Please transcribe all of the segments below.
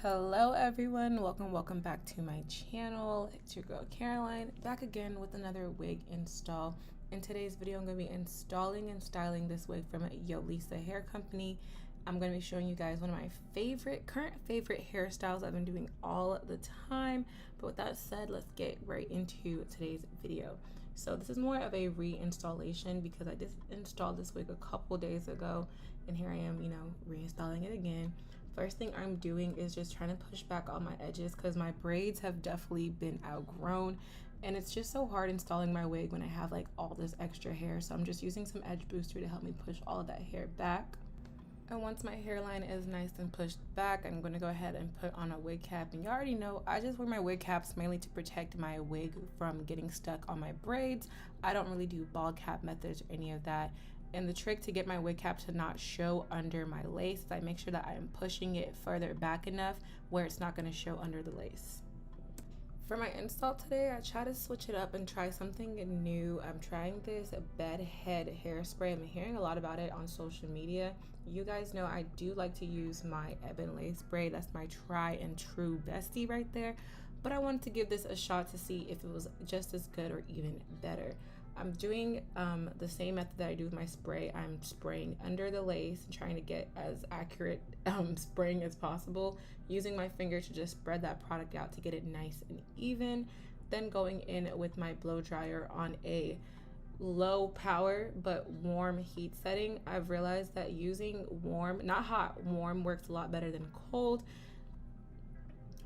Hello everyone. Welcome back to my channel. It's your girl Caroline, back again with another wig install. In today's video, I'm going to be installing and styling this wig from Yolissa Hair Company. I'm going to be showing you guys one of my current favorite hairstyles I've been doing all the time. But with that said, let's get right into today's video. So this is more of a reinstallation because I just installed this wig a couple days ago, and here I am, reinstalling it again. First thing I'm doing is just trying to push back all my edges because my braids have definitely been outgrown, and it's just so hard installing my wig when I have like all this extra hair. So I'm just using some edge booster to help me push all of that hair back. And once my hairline is nice and pushed back, I'm going to go ahead and put on a wig cap. And you already know I just wear my wig caps mainly to protect my wig from getting stuck on my braids. I don't really do ball cap methods or any of that. And the trick to get my wig cap to not show under my lace is I make sure that I am pushing it further back enough where it's not going to show under the lace. For my install today, I try to switch it up and try something new. I'm trying this bed head hairspray. I'm hearing a lot about it on social media. You guys know I do like to use my ebon lace spray. That's my try and true bestie right there. But I wanted to give this a shot to see if it was just as good or even better. I'm doing the same method that I do with my spray. I'm spraying under the lace and trying to get as accurate spraying as possible, using my finger to just spread that product out to get it nice and even. Then going in with my blow dryer on a low power but warm heat setting. I've realized that using warm, not hot, warm works a lot better than cold.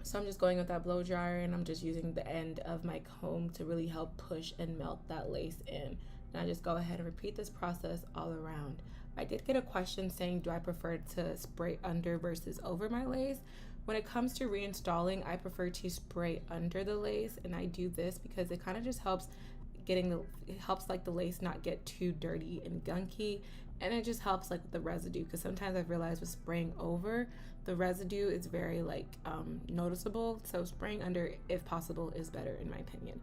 So I'm just going with that blow dryer, and I'm just using the end of my comb to really help push and melt that lace in. And I just go ahead and repeat this process all around. I did get a question saying, do I prefer to spray under versus over my lace? When it comes to reinstalling, I prefer to spray under the lace, and I do this because it kind of just helps like the lace not get too dirty and gunky, and it just helps like with the residue, because sometimes I've realized with spraying over, the residue is very noticeable. So spraying under, if possible, is better in my opinion.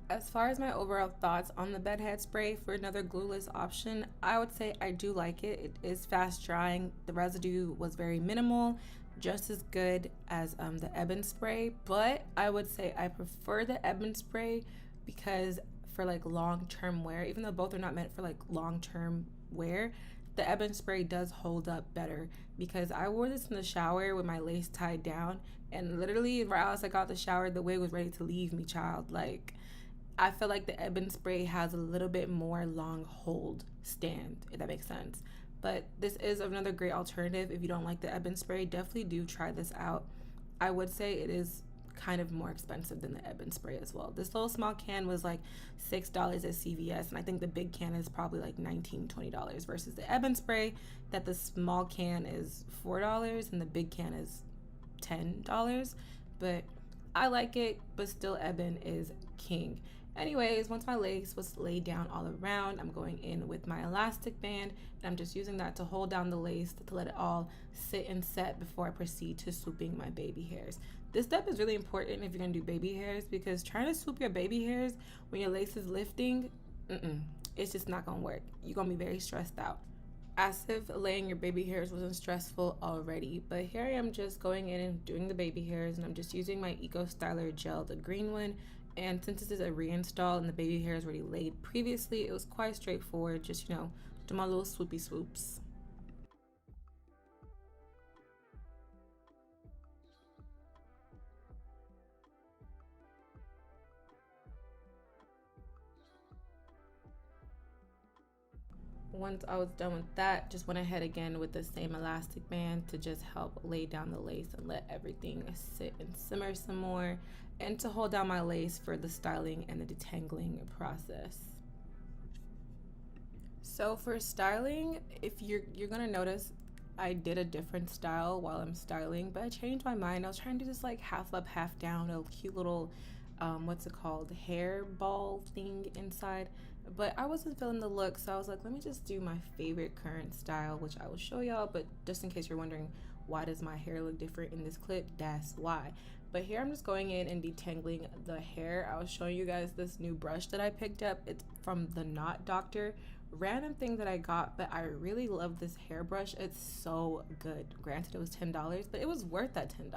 As far as my overall thoughts on the bedhead spray for another glueless option, I would say I do like it. It is fast drying. The residue was very minimal, just as good as the ebon spray, but I would say I prefer the ebon spray because for like long-term wear, even though both are not meant for like long-term wear, the ebon spray does hold up better, because I wore this in the shower with my lace tied down, and literally right as I got the shower, the wig was ready to leave me, child. Like, I feel like the ebon spray has a little bit more long hold stand, if that makes sense. But this is another great alternative. If you don't like the ebon spray, definitely do try this out. I would say it is kind of more expensive than the ebon spray as well. This little small can was like $6 at CVS, and I think the big can is probably like $19-20 versus the ebon spray, that the small can is $4 and the big can is $10. But I like it, but still ebon is king. Anyways, once my lace was laid down all around, I'm going in with my elastic band, and I'm just using that to hold down the lace to let it all sit and set before I proceed to swooping my baby hairs. This step is really important if you're gonna do baby hairs, because trying to swoop your baby hairs when your lace is lifting, it's just not gonna work. You're gonna be very stressed out. As if laying your baby hairs wasn't stressful already, but here I am just going in and doing the baby hairs, and I'm just using my Eco Styler gel, the green one. And since this is a reinstall and the baby hair is already laid previously, it was quite straightforward. Just, do my little swoopy swoops. Once I was done with that, just went ahead again with the same elastic band to just help lay down the lace and let everything sit and simmer some more, and to hold down my lace for the styling and the detangling process. So for styling, if you're gonna notice, I did a different style while I'm styling, but I changed my mind. I was trying to do this like half up, half down, a cute little hair ball thing inside, but I wasn't feeling the look, so I was like, let me just do my favorite current style, which I will show y'all. But just in case you're wondering why does my hair look different in this clip, that's why. But here I'm just going in and detangling the hair. I was showing you guys this new brush that I picked up. It's from the Knot Doctor random thing that I got, but I really love this hairbrush. It's so good. Granted, it was $10, but it was worth that $10.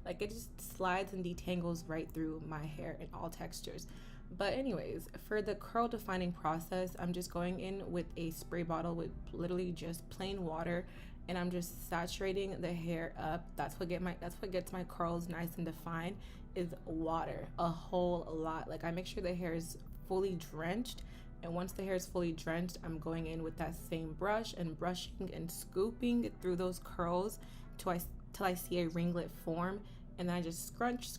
Like, it just slides and detangles right through my hair in all textures. But anyways, for the curl defining process, I'm just going in with a spray bottle with literally just plain water, and I'm just saturating the hair up. That's what gets my curls nice and defined, is water, a whole lot. Like, I make sure the hair is fully drenched, and once the hair is fully drenched, I'm going in with that same brush and brushing and scooping through those curls till I see a ringlet form, and then I just scrunch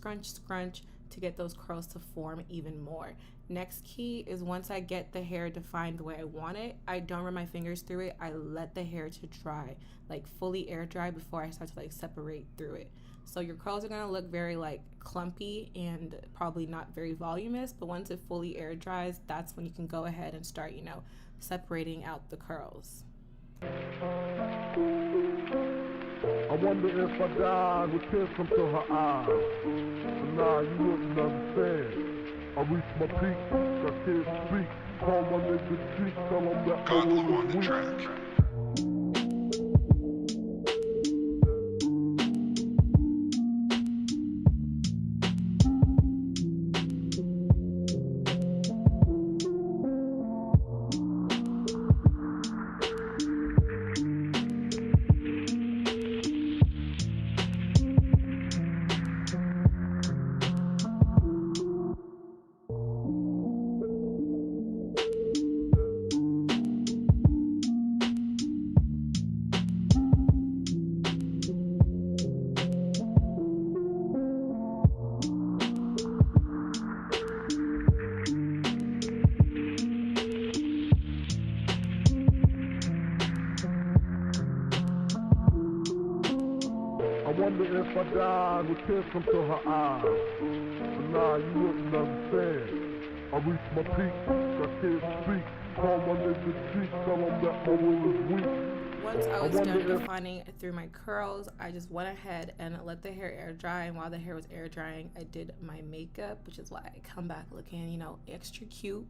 to get those curls to form even more. Next key is, once I get the hair defined the way I want it, I don't run my fingers through it. I let the hair to dry, like fully air dry, before I start to like separate through it. So your curls are gonna look very like clumpy and probably not very voluminous, but once it fully air dries, that's when you can go ahead and start, you know, separating out the curls. I wonder if I died with tears come to her eyes. But nah, you wouldn't understand. I reached my peak, I can't speak. Call my nigga cheek, tell him that I was weak. I wonder if I died with tears come to her eyes. But nah, you wouldn't understand. I reached my peak, I can't speak. Call my nigga cheek, tell him that my will is weak. Once I was done defining through my curls, I just went ahead and let the hair air dry. And while the hair was air drying, I did my makeup, which is why I come back looking, you know, extra cute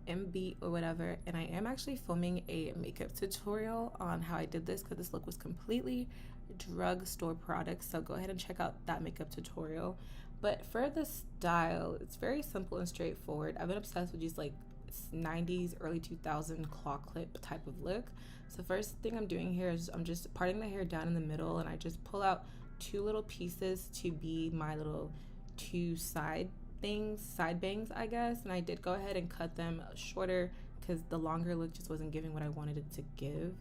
and beat or whatever. And I am actually filming a makeup tutorial on how I did this, because this look was completely drugstore products, so go ahead and check out that makeup tutorial. But for the style, it's very simple and straightforward. I've been obsessed with these like 90s early 2000 claw clip type of look. So first thing I'm doing here is I'm just parting the hair down in the middle, and I just pull out two little pieces to be my little two side bangs, I guess. And I did go ahead and cut them shorter because the longer look just wasn't giving what I wanted it to give.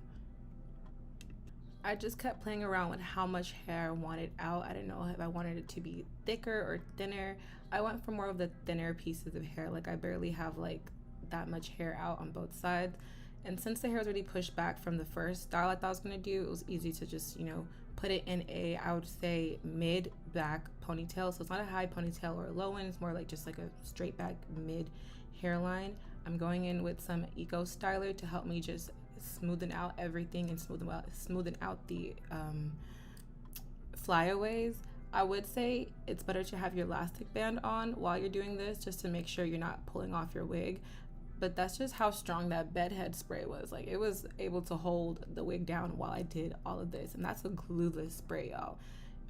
I just kept playing around with how much hair I wanted out. I didn't know if I wanted it to be thicker or thinner. I went for more of the thinner pieces of hair. Like, I barely have like that much hair out on both sides. And since the hair was already pushed back from the first style I thought I was gonna do, it was easy to just, you know, put it in a, I would say, mid back ponytail. So it's not a high ponytail or a low one. It's more like just like a straight back mid hairline. I'm going in with some Eco Styler to help me just smoothing out everything and smoothing out the flyaways. I would say it's better to have your elastic band on while you're doing this, just to make sure you're not pulling off your wig. But that's just how strong that bedhead spray was. Like, it was able to hold the wig down while I did all of this. And that's a glueless spray, y'all.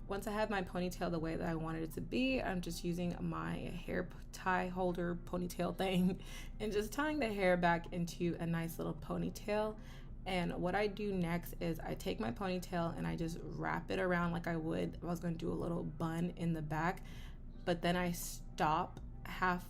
Once I have my ponytail the way that I wanted it to be, I'm just using my hair tie holder ponytail thing and just tying the hair back into a nice little ponytail. And what I do next is I take my ponytail and I just wrap it around like I would if I was going to do a little bun in the back. But then I stop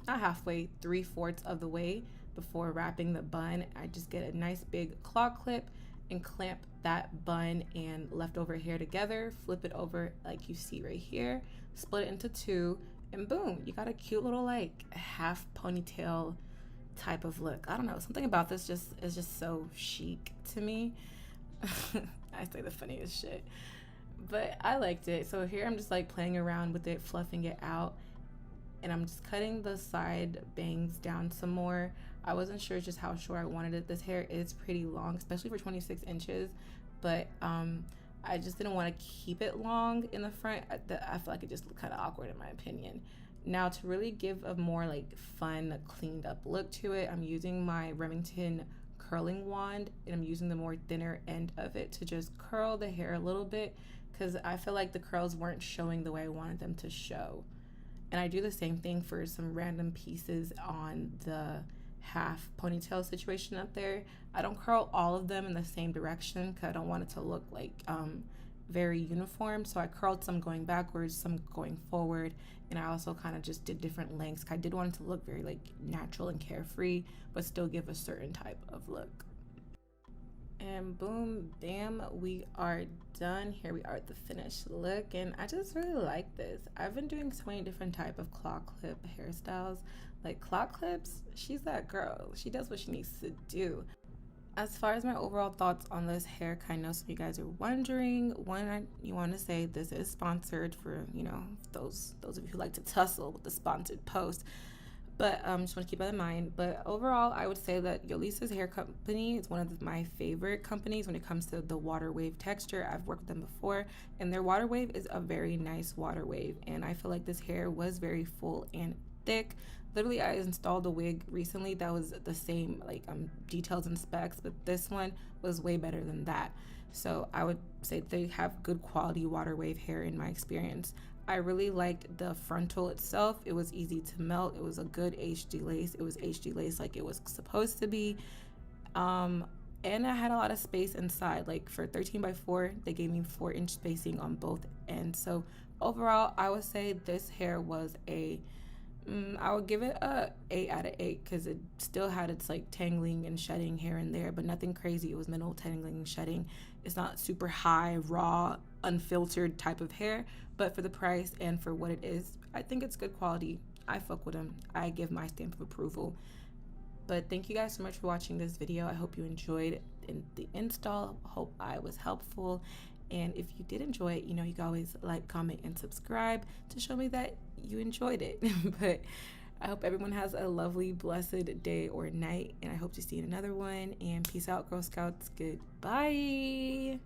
not halfway, 3/4 of the way before wrapping the bun. I just get a nice big claw clip and clamp that bun and leftover hair together, flip it over like you see right here, split it into two, and boom, you got a cute little like half ponytail type of look. I don't know, something about this is just so chic to me. I say the funniest shit, but I liked it. So here I'm just like playing around with it, fluffing it out, and I'm just cutting the side bangs down some more. I wasn't sure just how short I wanted it. This hair is pretty long, especially for 26 inches, but I just didn't want to keep it long in the front. I feel like it just looked kind of awkward in my opinion. Now, to really give a more like fun, cleaned up look to it, I'm using my Remington curling wand, and I'm using the more thinner end of it to just curl the hair a little bit, because I feel like the curls weren't showing the way I wanted them to show. And I do the same thing for some random pieces on the half ponytail situation up there. I don't curl all of them in the same direction because I don't want it to look like very uniform. So I curled some going backwards, some going forward, and I also kind of just did different lengths. I did want it to look very like natural and carefree, but still give a certain type of look. And boom, bam, we are done. Here we are at the finished look, and I just really like this. I've been doing so many different type of claw clip hairstyles. Like claw clips, she's that girl. She does what she needs to do. As far as my overall thoughts on this hair, kind of, so you guys are wondering, you want to say this is sponsored for, you know, those of you who like to tussle with the sponsored post. But just want to keep that in mind. But overall, I would say that Yolissa's hair company is one of my favorite companies when it comes to the water wave texture. I've worked with them before, and their water wave is a very nice water wave. And I feel like this hair was very full and thick. Literally, I installed a wig recently that was the same, like details and specs, but this one was way better than that. So I would say they have good quality water wave hair in my experience. I really liked the frontal itself. It was easy to melt. It was a good HD lace. It was HD lace like it was supposed to be. And I had a lot of space inside. Like for 13x4, they gave me 4-inch spacing on both ends. So overall, I would say this hair was I would give it a 8 out of 8 because it still had its like tangling and shedding here and there, but nothing crazy. It was minimal tangling and shedding. It's not super high, raw, unfiltered type of hair, but for the price and for what it is, I think it's good quality. I fuck with them. I give my stamp of approval. But thank you guys so much for watching this video. I hope you enjoyed the install. Hope I was helpful. And if you did enjoy it, you know, you can always like, comment, and subscribe to show me that you enjoyed it. But I hope everyone has a lovely, blessed day or night. And I hope to see you in another one. And peace out, Girl Scouts. Goodbye.